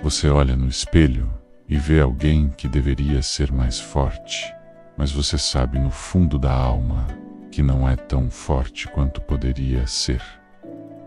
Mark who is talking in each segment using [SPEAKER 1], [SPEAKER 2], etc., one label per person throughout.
[SPEAKER 1] Você olha no espelho e vê alguém que deveria ser mais forte, mas você sabe no fundo da alma que não é tão forte quanto poderia ser.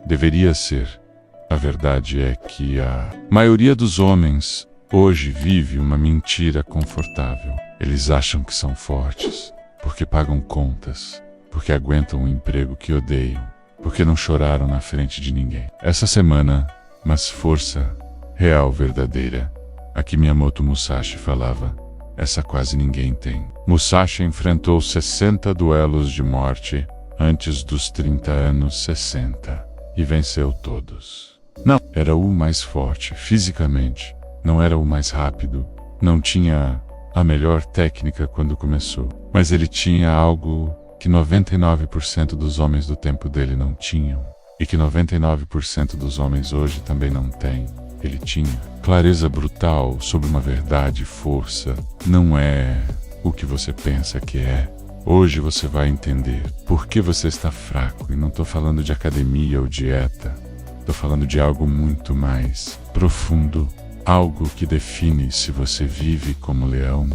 [SPEAKER 1] Deveria ser. A verdade é que a maioria dos homens hoje vive uma mentira confortável. Eles acham que são fortes, porque pagam contas, porque aguentam um emprego que odeiam, porque não choraram na frente de ninguém. Essa semana, mas força real verdadeira, a que Miyamoto Musashi falava, essa quase ninguém tem. Musashi enfrentou 60 duelos de morte antes dos 30 anos 60 e venceu todos. Não era o mais forte fisicamente, não era o mais rápido, não tinha a melhor técnica quando começou, mas ele tinha algo que 99% dos homens do tempo dele não tinham, e que 99% dos homens hoje também não têm. Ele tinha clareza brutal sobre uma verdade e força. Não é o que você pensa que é. Hoje você vai entender por que você está fraco, e não estou falando de academia ou dieta. Estou falando de algo muito mais profundo, algo que define se você vive como leão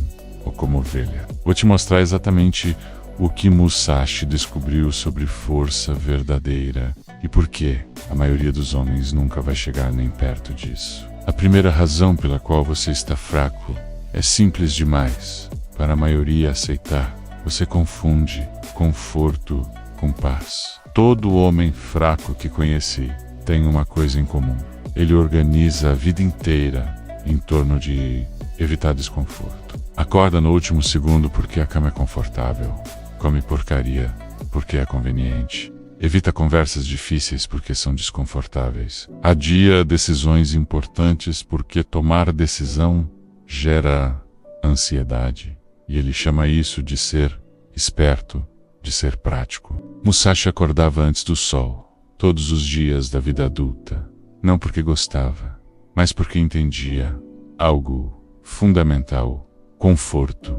[SPEAKER 1] ou como ovelha. Vou te mostrar exatamente o que Musashi descobriu sobre força verdadeira e por que a maioria dos homens nunca vai chegar nem perto disso. A primeira razão pela qual você está fraco é simples demais para a maioria aceitar. Você confunde conforto com paz. Todo homem fraco que conheci tem uma coisa em comum. Ele organiza a vida inteira em torno de evitar desconforto. Acorda no último segundo porque a cama é confortável. Come porcaria porque é conveniente. Evita conversas difíceis porque são desconfortáveis. Adia decisões importantes porque tomar decisão gera ansiedade. E ele chama isso de ser esperto, de ser prático. Musashi acordava antes do sol, todos os dias da vida adulta. Não porque gostava, mas porque entendia algo fundamental: conforto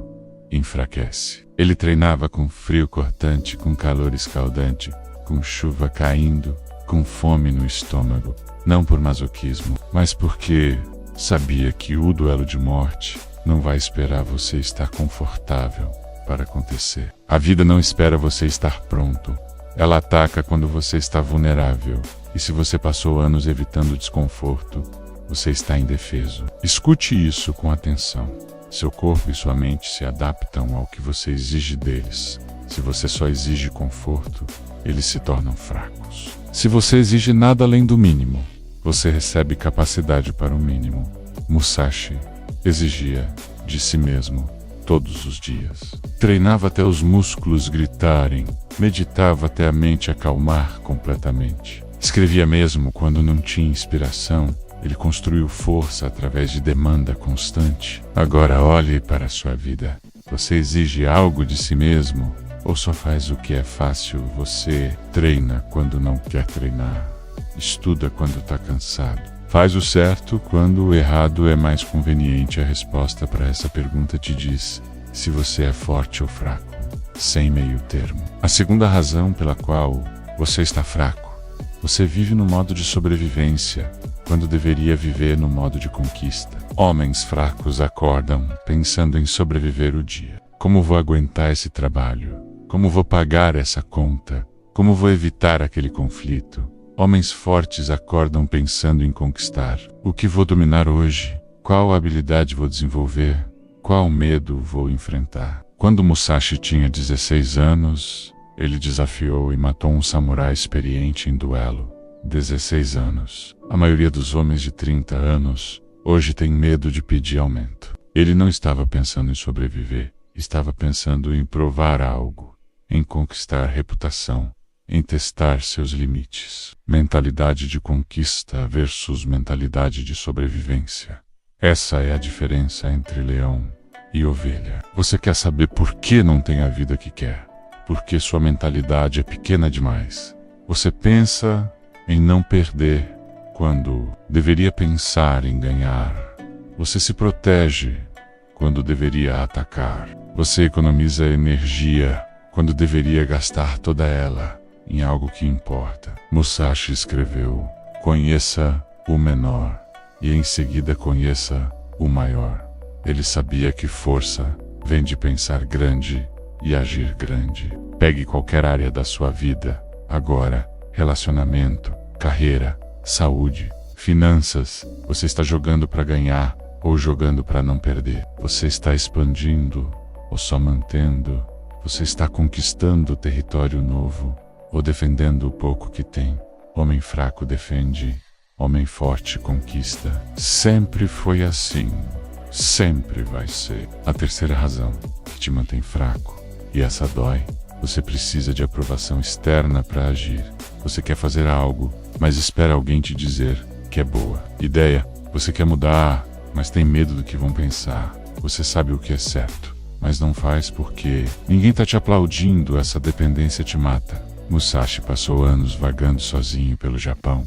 [SPEAKER 1] enfraquece. Ele treinava com frio cortante, com calor escaldante, com chuva caindo, com fome no estômago, não por masoquismo, mas porque sabia que o duelo de morte não vai esperar você estar confortável para acontecer. A vida não espera você estar pronto. Ela ataca quando você está vulnerável. E se você passou anos evitando desconforto, você está indefeso. Escute isso com atenção. Seu corpo e sua mente se adaptam ao que você exige deles. Se você só exige conforto, eles se tornam fracos. Se você exige nada além do mínimo, você recebe capacidade para o mínimo. Musashi exigia de si mesmo todos os dias. Treinava até os músculos gritarem, meditava até a mente acalmar completamente. Escrevia mesmo quando não tinha inspiração. Ele construiu força através de demanda constante. Agora olhe para a sua vida. Você exige algo de si mesmo ou só faz o que é fácil? Você treina quando não quer treinar. Estuda quando está cansado. Faz o certo quando o errado é mais conveniente. A resposta para essa pergunta te diz se você é forte ou fraco, sem meio termo. A segunda razão pela qual você está fraco: você vive no modo de sobrevivência, quando deveria viver no modo de conquista. Homens fracos acordam pensando em sobreviver o dia. Como vou aguentar esse trabalho? Como vou pagar essa conta? Como vou evitar aquele conflito? Homens fortes acordam pensando em conquistar. O que vou dominar hoje? Qual habilidade vou desenvolver? Qual medo vou enfrentar? Quando Musashi tinha 16 anos, ele desafiou e matou um samurai experiente em duelo. 16 anos. A maioria dos homens de 30 anos hoje tem medo de pedir aumento. Ele não estava pensando em sobreviver, estava pensando em provar algo, em conquistar reputação, em testar seus limites. Mentalidade de conquista versus mentalidade de sobrevivência. Essa é a diferença entre leão e ovelha. Você quer saber por que não tem a vida que quer? Porque sua mentalidade é pequena demais. Você pensa em não perder quando deveria pensar em ganhar. Você se protege quando deveria atacar. Você economiza energia quando deveria gastar toda ela em algo que importa. Musashi escreveu: conheça o menor e em seguida conheça o maior. Ele sabia que força vem de pensar grande e agir grande. Pegue qualquer área da sua vida, agora, relacionamento, carreira, saúde, finanças. Você está jogando para ganhar ou jogando para não perder? Você está expandindo ou só mantendo? Você está conquistando território novo ou defendendo o pouco que tem? Homem fraco defende, homem forte conquista. Sempre foi assim. Sempre vai ser. A terceira razão que te mantém fraco, e essa dói: você precisa de aprovação externa para agir. Você quer fazer algo, mas espera alguém te dizer que é boa ideia. Você quer mudar, mas tem medo do que vão pensar. Você sabe o que é certo, mas não faz porque ninguém tá te aplaudindo. Essa dependência te mata. Musashi passou anos vagando sozinho pelo Japão,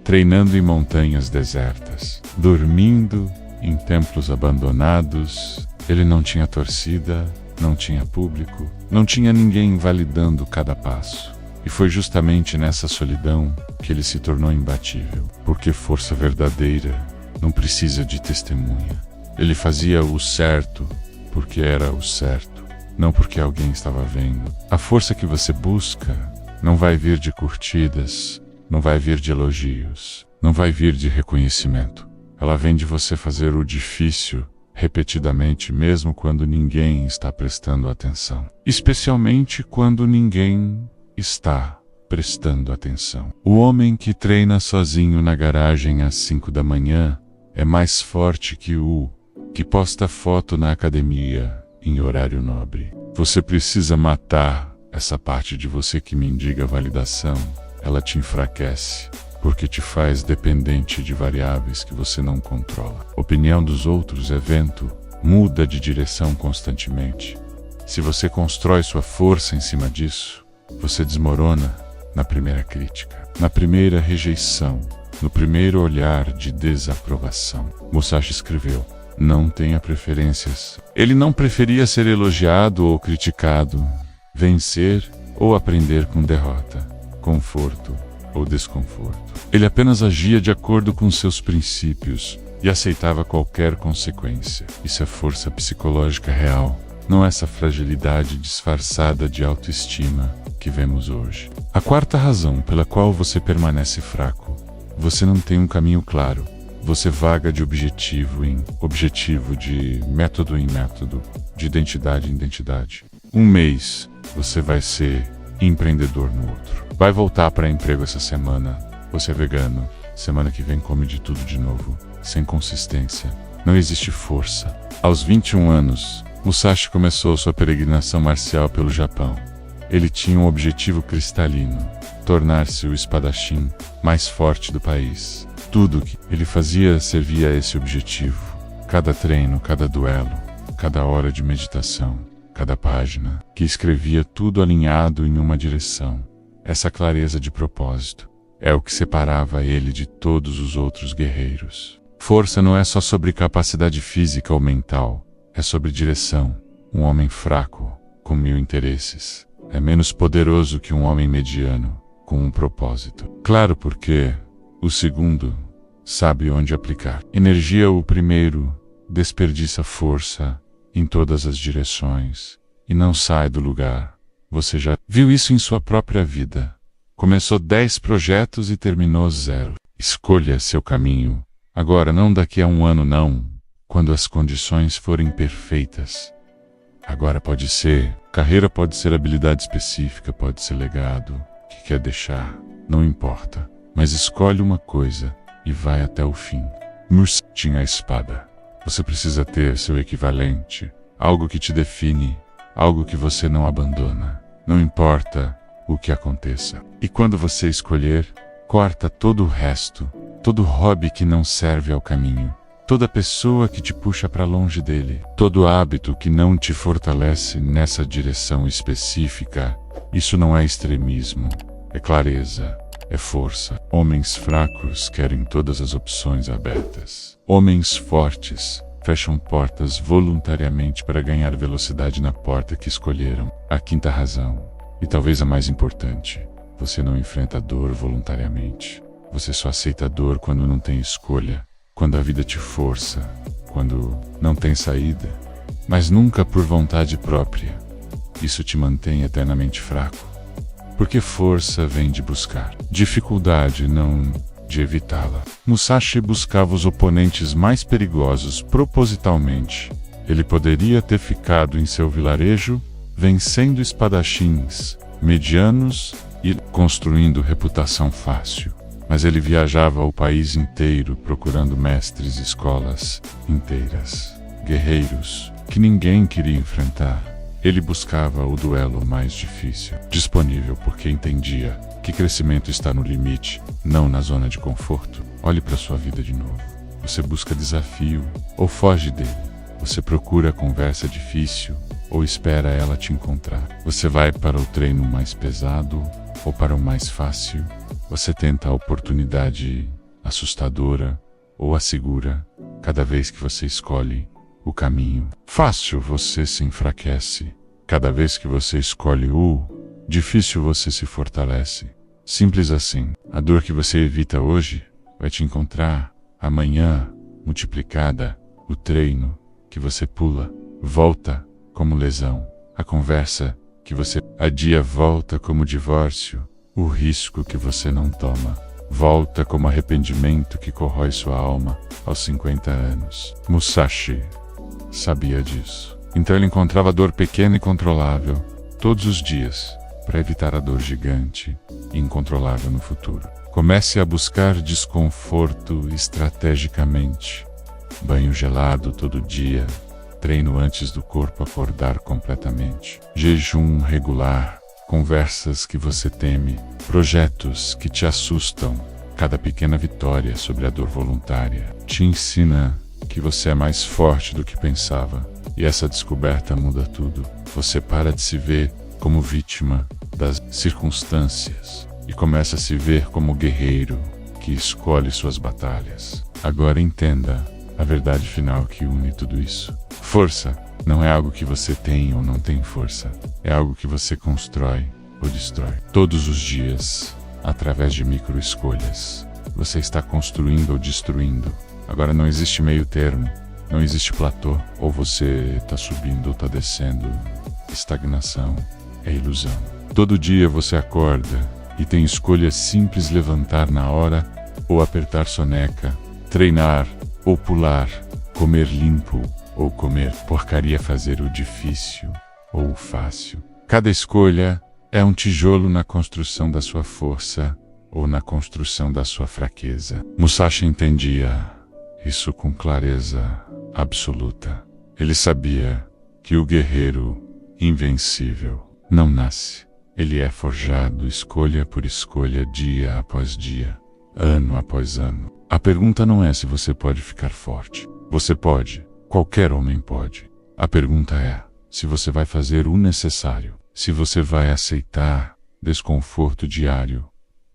[SPEAKER 1] treinando em montanhas desertas, dormindo em templos abandonados. Ele não tinha torcida, não tinha público, não tinha ninguém validando cada passo. E foi justamente nessa solidão que ele se tornou imbatível, porque força verdadeira não precisa de testemunha. Ele fazia o certo porque era o certo, não porque alguém estava vendo. A força que você busca não vai vir de curtidas, não vai vir de elogios, não vai vir de reconhecimento. Ela vem de você fazer o difícil repetidamente, mesmo quando ninguém está prestando atenção. Especialmente quando ninguém está prestando atenção. O homem que treina sozinho na garagem às 5 da manhã é mais forte que o que posta foto na academia em horário nobre. Você precisa matar essa parte de você que mendiga validação. Ela te enfraquece, porque te faz dependente de variáveis que você não controla. Opinião dos outros é vento, muda de direção constantemente. Se você constrói sua força em cima disso, você desmorona na primeira crítica, na primeira rejeição, no primeiro olhar de desaprovação. Musashi escreveu: não tenha preferências. Ele não preferia ser elogiado ou criticado, vencer ou aprender com derrota, conforto ou desconforto. Ele apenas agia de acordo com seus princípios e aceitava qualquer consequência. Isso é força psicológica real, não essa fragilidade disfarçada de autoestima que vemos hoje. A quarta razão pela qual você permanece fraco: você não tem um caminho claro. Você vaga de objetivo em objetivo, de método em método, de identidade em identidade. Um mês você vai ser empreendedor no outro. Vai voltar para emprego essa semana, você é vegano. Semana que vem come de tudo de novo, sem consistência. Não existe força. Aos 21 anos, Musashi começou sua peregrinação marcial pelo Japão. Ele tinha um objetivo cristalino: tornar-se o espadachim mais forte do país. Tudo que ele fazia servia a esse objetivo. Cada treino, cada duelo, cada hora de meditação, cada página que escrevia, tudo alinhado em uma direção. Essa clareza de propósito é o que separava ele de todos os outros guerreiros. Força não é só sobre capacidade física ou mental, é sobre direção. Um homem fraco, com 1000 interesses, é menos poderoso que um homem mediano, com um propósito. Claro, porque o segundo sabe onde aplicar energia. O primeiro desperdiça força em todas as direções e não sai do lugar. Você já viu isso em sua própria vida. Começou 10 projetos e terminou 0. Escolha seu caminho. Agora, não daqui a um ano, não. Quando as condições forem perfeitas. Agora pode ser carreira, pode ser habilidade específica, pode ser legado que quer deixar. Não importa. Mas escolhe uma coisa e vai até o fim. Musashi tinha a espada. Você precisa ter seu equivalente. Algo que te define. Algo que você não abandona. Não importa o que aconteça. E quando você escolher, corta todo o resto. Todo hobby que não serve ao caminho. Toda pessoa que te puxa para longe dele. Todo hábito que não te fortalece nessa direção específica. Isso não é extremismo. É clareza. É força. Homens fracos querem todas as opções abertas. Homens fortes fecham portas voluntariamente para ganhar velocidade na porta que escolheram. A quinta razão, e talvez a mais importante: você não enfrenta a dor voluntariamente. Você só aceita a dor quando não tem escolha. quando a vida te força, quando não tem saída, mas nunca por vontade própria. Isso te mantém eternamente fraco, porque força vem de buscar, dificuldade não de evitá-la. Musashi buscava os oponentes mais perigosos propositalmente. Ele poderia ter ficado em seu vilarejo, vencendo espadachins medianos e construindo reputação fácil. Mas ele viajava o país inteiro procurando mestres e escolas inteiras, guerreiros que ninguém queria enfrentar. Ele buscava o duelo mais difícil, disponível porque entendia que crescimento está no limite, não na zona de conforto. Olhe para sua vida de novo. Você busca desafio ou foge dele? Você procura a conversa difícil ou espera ela te encontrar? Você vai para o treino mais pesado ou para o mais fácil? Você tenta a oportunidade assustadora ou a segura? Cada vez que você escolhe o caminho fácil, você se enfraquece. Cada vez que você escolhe o difícil, você se fortalece. Simples assim. A dor que você evita hoje vai te encontrar amanhã multiplicada. O treino que você pula volta como lesão. A conversa que você adia volta como divórcio. O risco que você não toma volta como arrependimento que corrói sua alma aos 50 anos. Musashi sabia disso. Então ele encontrava a dor pequena e controlável todos os dias para evitar a dor gigante e incontrolável no futuro. Comece a buscar desconforto estrategicamente. Banho gelado todo dia, treino antes do corpo acordar completamente, jejum regular, conversas que você teme, projetos que te assustam. Cada pequena vitória sobre a dor voluntária te ensina que você é mais forte do que pensava. E essa descoberta muda tudo. Você para de se ver como vítima das circunstâncias e começa a se ver como guerreiro que escolhe suas batalhas. Agora entenda a verdade final que une tudo isso. Força não é algo que você tem ou não tem força. É algo que você constrói ou destrói. Todos os dias, através de micro-escolhas, você está construindo ou destruindo. Agora não existe meio termo. Não existe platô. Ou você está subindo ou está descendo. Estagnação é ilusão. Todo dia você acorda e tem escolhas simples: levantar na hora ou apertar soneca, treinar ou pular, comer limpo ou comer porcaria, fazer o difícil ou o fácil. Cada escolha é um tijolo na construção da sua força ou na construção da sua fraqueza. Musashi entendia isso com clareza absoluta. Ele sabia que o guerreiro invencível não nasce. Ele é forjado escolha por escolha, dia após dia, ano após ano. A pergunta não é se você pode ficar forte. Você pode. Qualquer homem pode. A pergunta é se você vai fazer o necessário. Se você vai aceitar desconforto diário.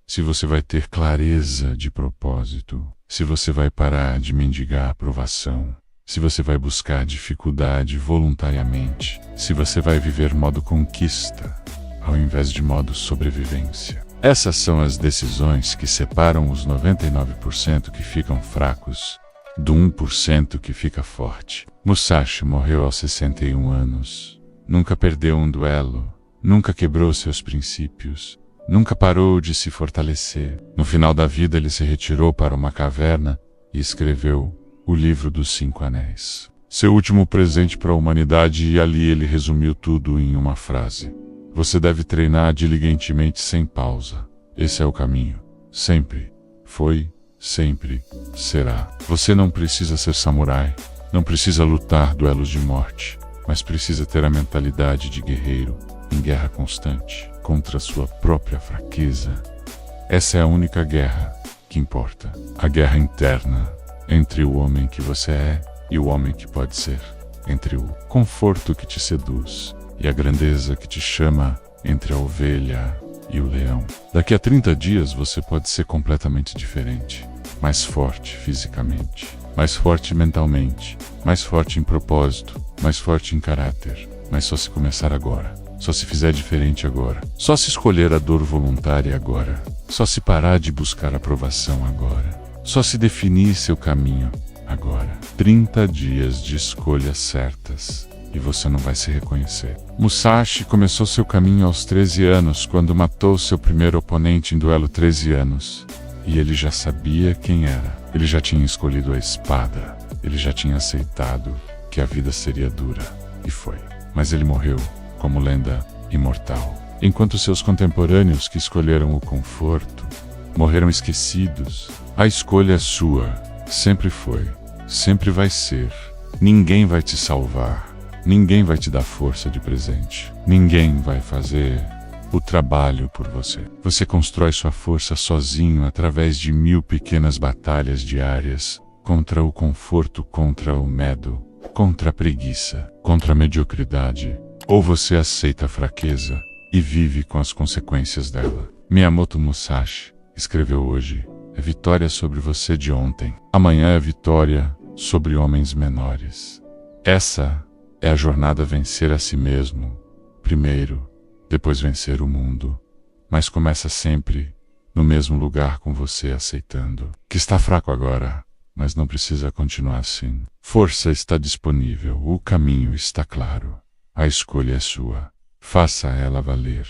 [SPEAKER 1] Se você vai ter clareza de propósito. Se você vai parar de mendigar aprovação. Se você vai buscar dificuldade voluntariamente. Se você vai viver modo conquista ao invés de modo sobrevivência. Essas são as decisões que separam os 99% que ficam fracos do 1% que fica forte. Musashi morreu aos 61 anos. Nunca perdeu um duelo. Nunca quebrou seus princípios. Nunca parou de se fortalecer. No final da vida ele se retirou para uma caverna e escreveu o livro dos 5 Anéis. Seu último presente para a humanidade, e ali ele resumiu tudo em uma frase. Você deve treinar diligentemente sem pausa. Esse é o caminho. Sempre. Foi. Sempre. Será. Você não precisa ser samurai. Não precisa lutar duelos de morte. Mas precisa ter a mentalidade de guerreiro em guerra constante contra sua própria fraqueza. Essa é a única guerra que importa. A guerra interna entre o homem que você é e o homem que pode ser. Entre o conforto que te seduz e a grandeza que te chama, entre a ovelha e o leão. Daqui a 30 dias você pode ser completamente diferente. Mais forte fisicamente, mais forte mentalmente, mais forte em propósito, mais forte em caráter. Mas só se começar agora. Só se fizer diferente agora. Só se escolher a dor voluntária agora. Só se parar de buscar aprovação agora. Só se definir seu caminho agora. 30 dias de escolhas certas e você não vai se reconhecer. Musashi começou seu caminho aos 13 anos, quando matou seu primeiro oponente em duelo 13 anos. E ele já sabia quem era. Ele já tinha escolhido a espada. Ele já tinha aceitado que a vida seria dura. E foi. Mas ele morreu como lenda imortal. Enquanto seus contemporâneos que escolheram o conforto morreram esquecidos, a escolha é sua. Sempre foi. Sempre vai ser. Ninguém vai te salvar. Ninguém vai te dar força de presente. Ninguém vai fazer o trabalho por você. Você constrói sua força sozinho através de 1000 pequenas batalhas diárias contra o conforto, contra o medo, contra a preguiça, contra a mediocridade. Ou você aceita a fraqueza e vive com as consequências dela. Miyamoto Musashi escreveu hoje: é vitória sobre você de ontem. Amanhã é vitória sobre homens menores. Essa é a jornada: vencer a si mesmo primeiro, depois vencer o mundo. Mas começa sempre no mesmo lugar, com você aceitando que está fraco agora, mas não precisa continuar assim. Força está disponível, o caminho está claro. A escolha é sua. Faça ela valer.